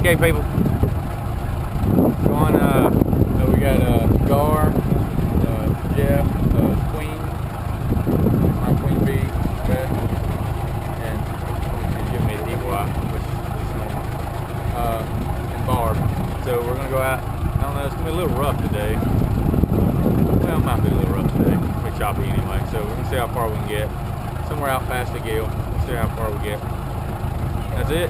Okay, people. Going, we got Gar, Jeff, Queen, my Queen Bee, Beth, and she's giving me the eagle eye, which is normal, and Barb. So we're gonna go out. I don't know, it's gonna be a little rough today. Well, it might be a little rough today. It's pretty choppy anyway. So we're gonna see how far we can get. Somewhere out past the gill. We'll see how far we get. That's it.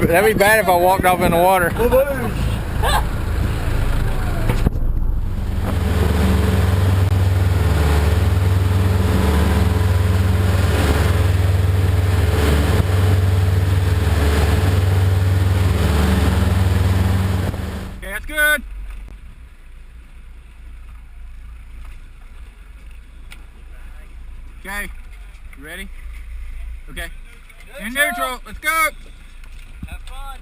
That'd be bad if I walked off in the water. Okay, that's good. Okay, you ready? Okay. In neutral, let's go! Have fun!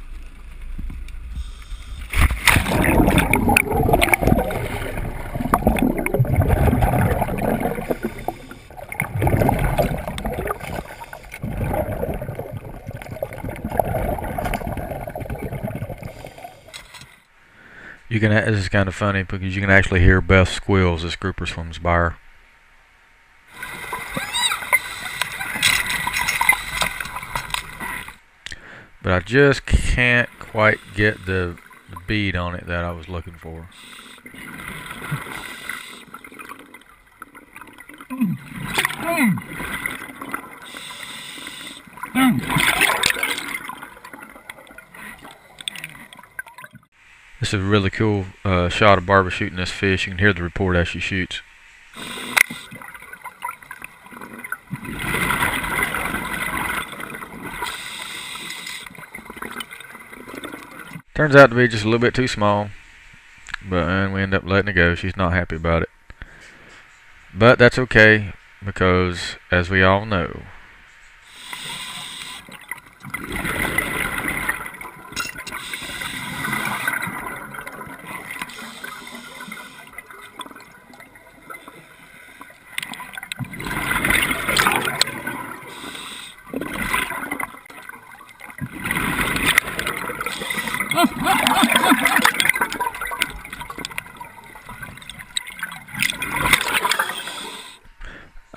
This is kind of funny because you can actually hear Beth squeal as this grouper swims by her. But I just can't quite get the bead on it that I was looking for. This is a really cool shot of Barbara shooting this fish. You can hear the report as she shoots. Turns out to be just a little bit too small, but we end up letting it go. She's not happy about it. But that's okay, because as we all know,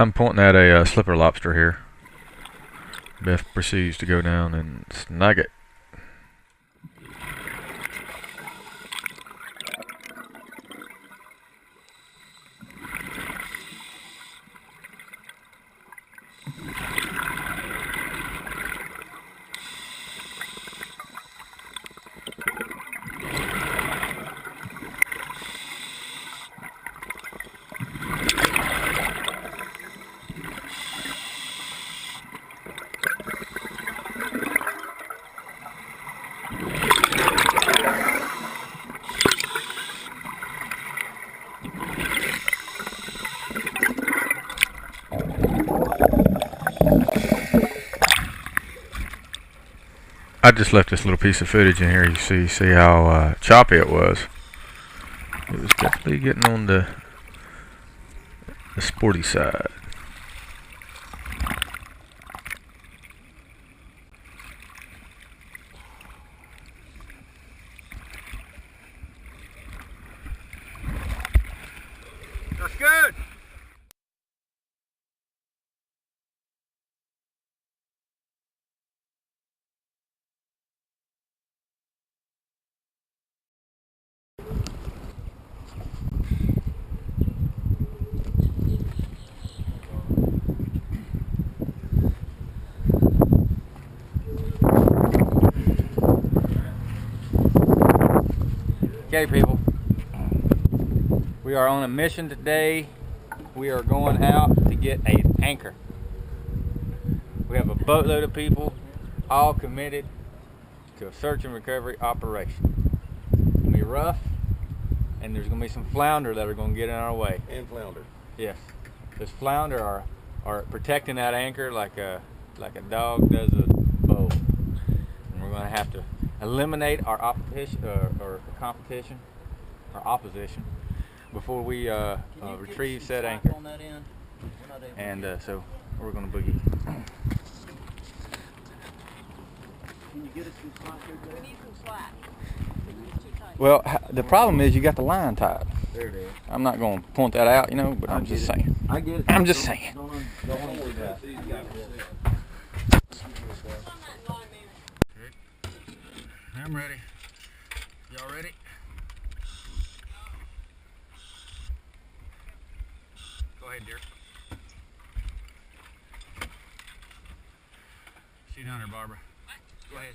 I'm pointing at a slipper lobster here. Beth proceeds to go down and snag it. I just left this little piece of footage in here. You see how choppy it was. It was definitely getting on the sporty side. That's good. Okay, people, we are on a mission today. We are going out to get an anchor. We have a boatload of people all committed to a search and recovery operation. It's going to be rough, and there's going to be some flounder that are going to get in our way. And flounder. Yes. This flounder are protecting that anchor like a dog does a bow. And we're going to have to eliminate our opposition or competition, our opposition, before we retrieve said anchor. On that end? And so we're going to boogie. Can you get us some slack here, Dad? We need some slack. It's too tight. Well, the problem is you got the line tied. There it is. I'm not going to point that out, you know, but I'm just saying. I get it. I'm just saying. Don't worry about it. I'm ready. Y'all ready? Go ahead, dear. Shoot on her, Barbara. Go ahead.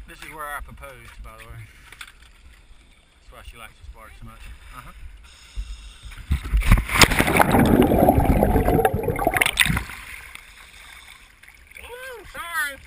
This is where I proposed, by the way. That's why she likes this part so much. Ooh, sorry.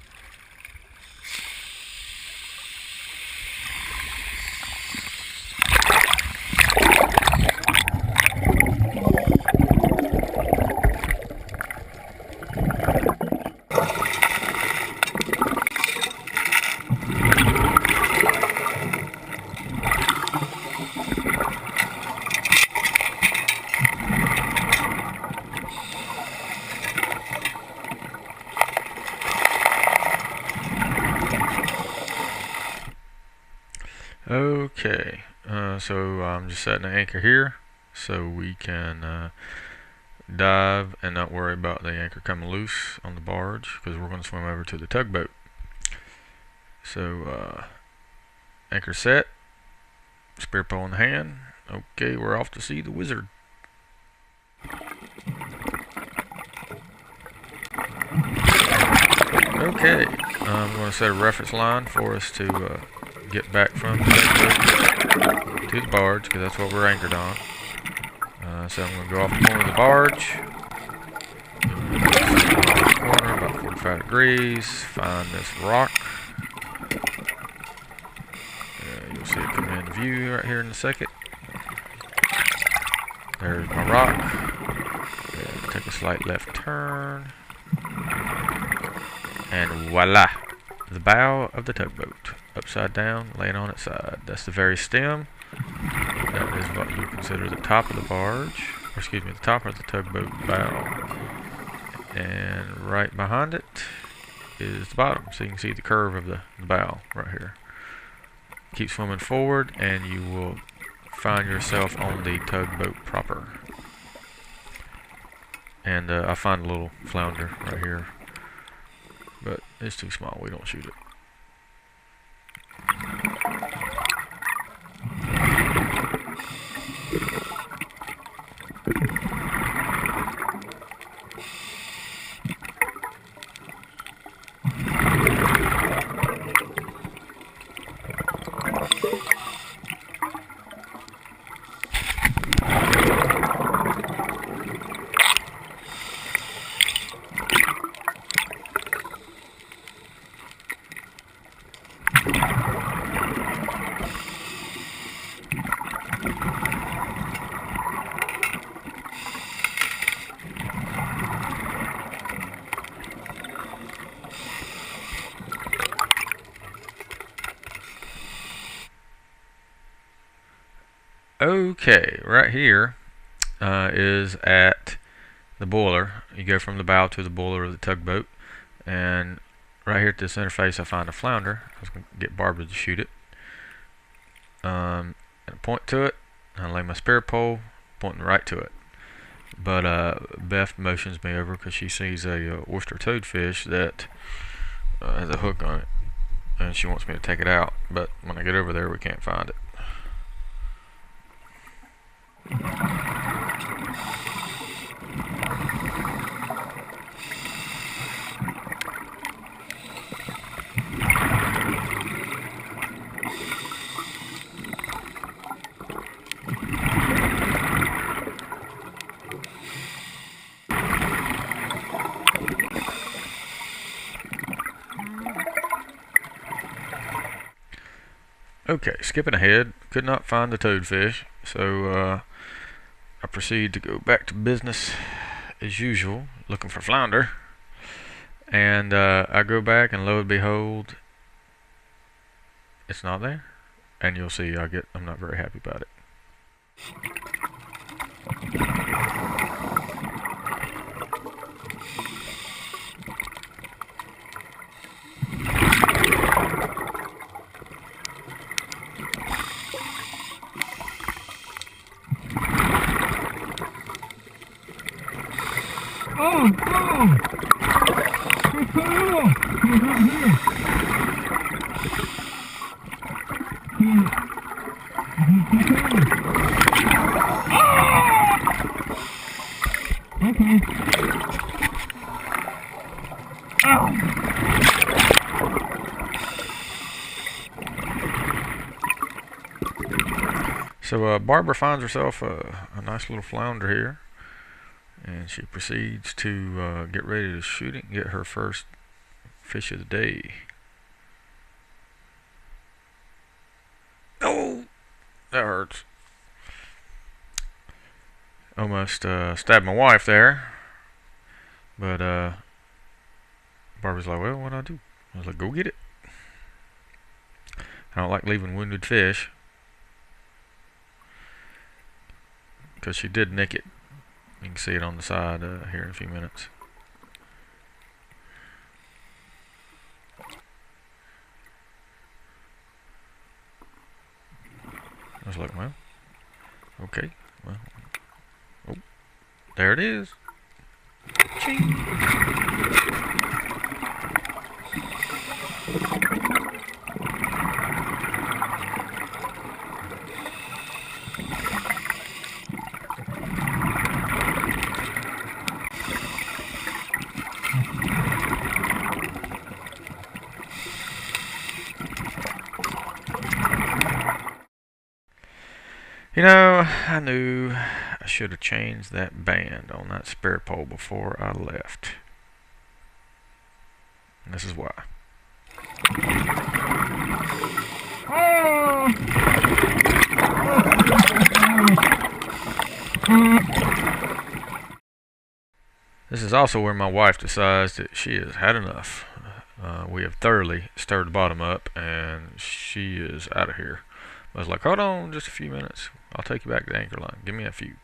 Okay, so I'm just setting an anchor here so we can dive and not worry about the anchor coming loose on the barge, because we're going to swim over to the tugboat. So anchor set, spear pole in hand. Okay, we're off to see the wizard. Okay, I'm going to set a reference line for us to get back from the tugboat to the barge, because that's what we're anchored on. So I'm going to go off the corner of the barge, corner about 45 degrees, find this rock. You'll see it come in view right here in a second. There's my rock. Take a slight left turn, and voila, the bow of the tugboat, upside down, laying on its side. That's the very stem. That is what you consider the top of the barge, or excuse me, the top of the tugboat bow. And right behind it is the bottom, so you can see the curve of the bow right here. Keep swimming forward and you will find yourself on the tugboat proper. And I find a little flounder right here, but it's too small, we don't shoot it. Okay, right here is at the boiler. You go from the bow to the boiler of the tugboat, and right here at this interface I find a flounder. I was going to get Barbara to shoot it. And I point to it, I lay my spear pole, pointing right to it. But Beth motions me over because she sees a oyster toadfish that has a hook on it, and she wants me to take it out. But when I get over there, we can't find it. Okay, skipping ahead, could not find the toadfish, so I proceed to go back to business as usual, looking for flounder. And I go back, and lo and behold, it's not there. And you'll see, I'm not very happy about it. So Barbara finds herself a nice little flounder here, and she proceeds to get ready to shoot it and get her first fish of the day. Oh, that hurts. Almost stabbed my wife there, but Barbara's like, well, what do I do? I was like, go get it. I don't like leaving wounded fish, because she did nick it. You can see it on the side here in a few minutes. I was like, well, okay, well, oh, there it is. Ching. You know, I knew I should have changed that band on that spare pole before I left. And this is why. This is also where my wife decides that she has had enough. We have thoroughly stirred the bottom up, and she is out of here. I was like, hold on just a few minutes. I'll take you back to the anchor line. Give me a few.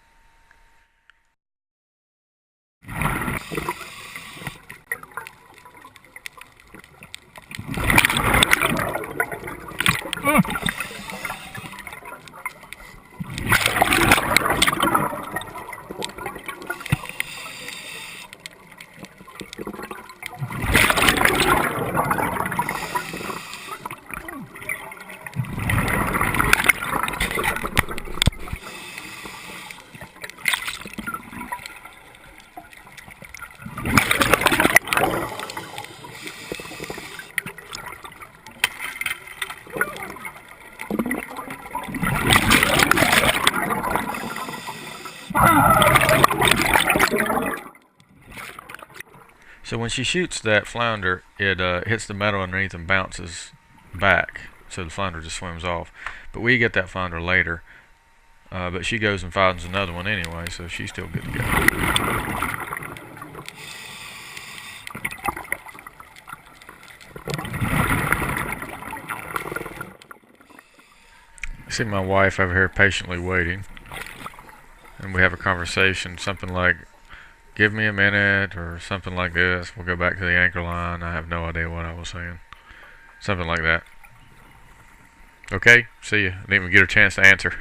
So when she shoots that flounder, it hits the metal underneath and bounces back. So the flounder just swims off. But we get that flounder later. But she goes and finds another one anyway, so she's still good to go. I see my wife over here patiently waiting. And we have a conversation, something like, give me a minute, or something like this. We'll go back to the anchor line. I have no idea what I was saying. Something like that. Okay, see you. Didn't even get a chance to answer.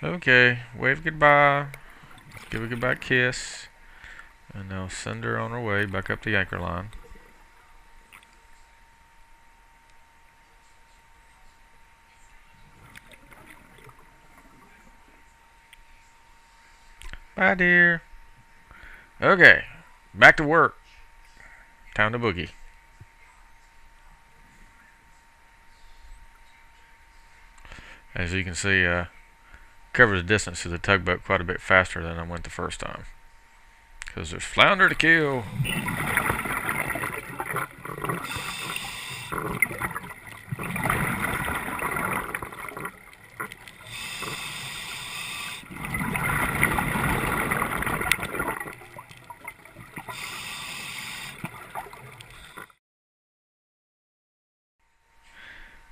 Okay, wave goodbye. Give a goodbye kiss. And now send her on her way back up the anchor line. Bye, dear. Okay, back to work. Time to boogie. As you can see, covered the distance to the tugboat quite a bit faster than I went the first time. Because there's flounder to kill.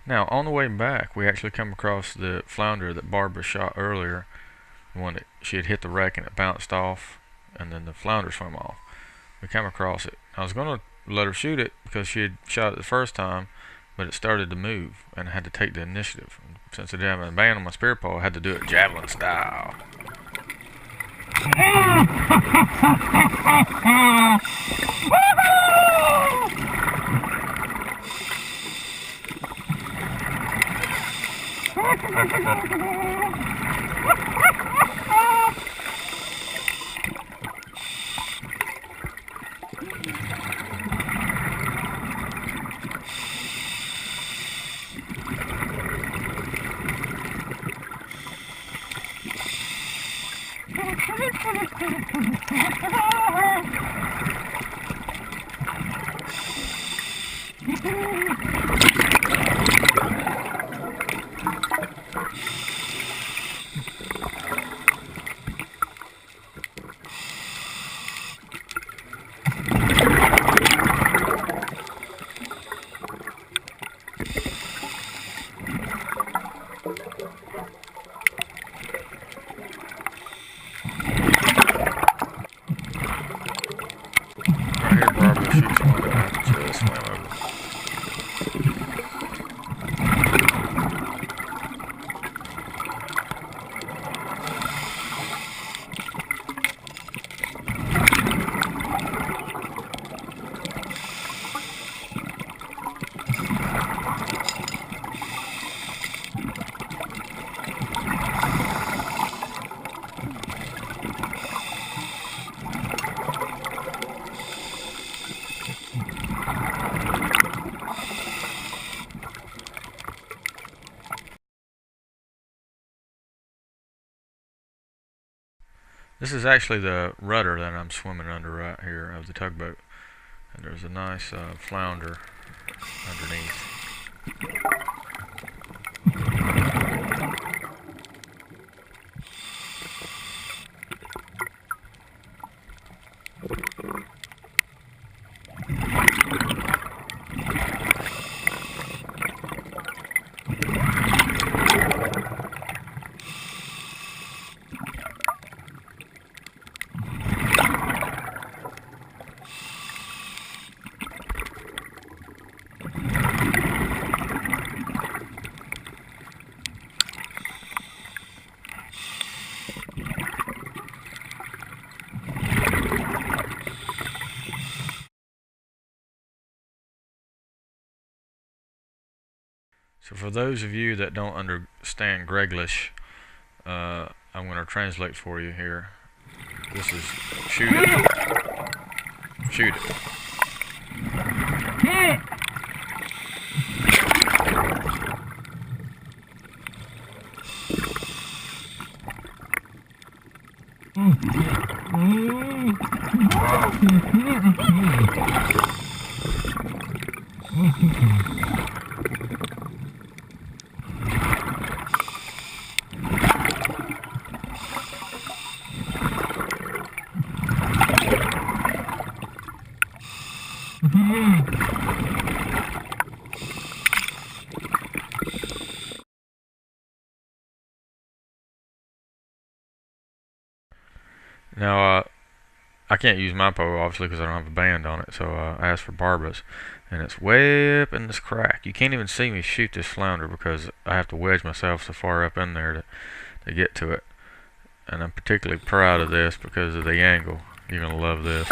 Now, on the way back, we actually come across the flounder that Barbara shot earlier. The one that she had hit the wreck and it bounced off, and then the flounder swam off. We come across it. I was going to let her shoot it because she had shot it the first time, but it started to move, and I had to take the initiative. Since I didn't have a band on my spear pole, I had to do it javelin style. This is actually the rudder that I'm swimming under right here of the tugboat. And there's a nice flounder underneath. So for those of you that don't understand Greglish, I'm going to translate for you here. This is shoot it. Shoot it. Now, I can't use my pole, obviously, because I don't have a band on it, so I asked for Barbara's, and it's way up in this crack. You can't even see me shoot this flounder because I have to wedge myself so far up in there to get to it. And I'm particularly proud of this because of the angle. You're going to love this.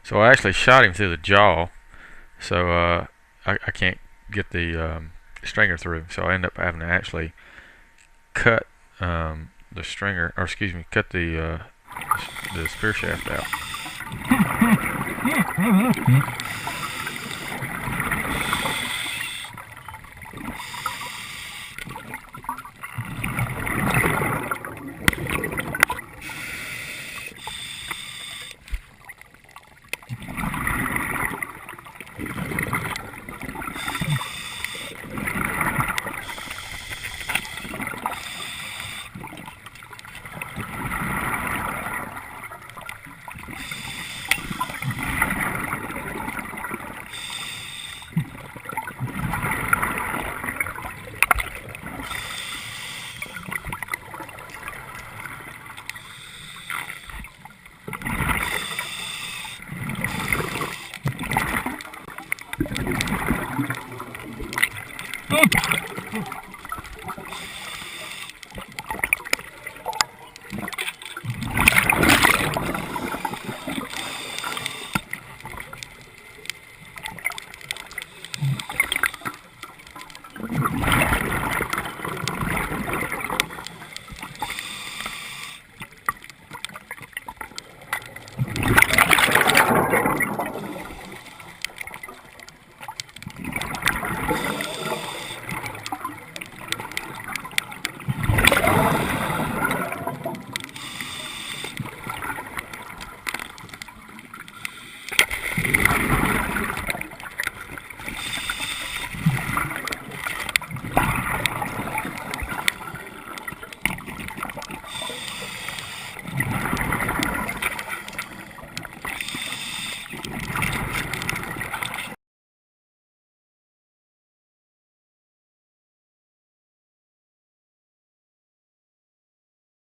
So I actually shot him through the jaw, so I can't get the stringer through. So I end up having to actually cut the stringer, or excuse me, cut the spear shaft out.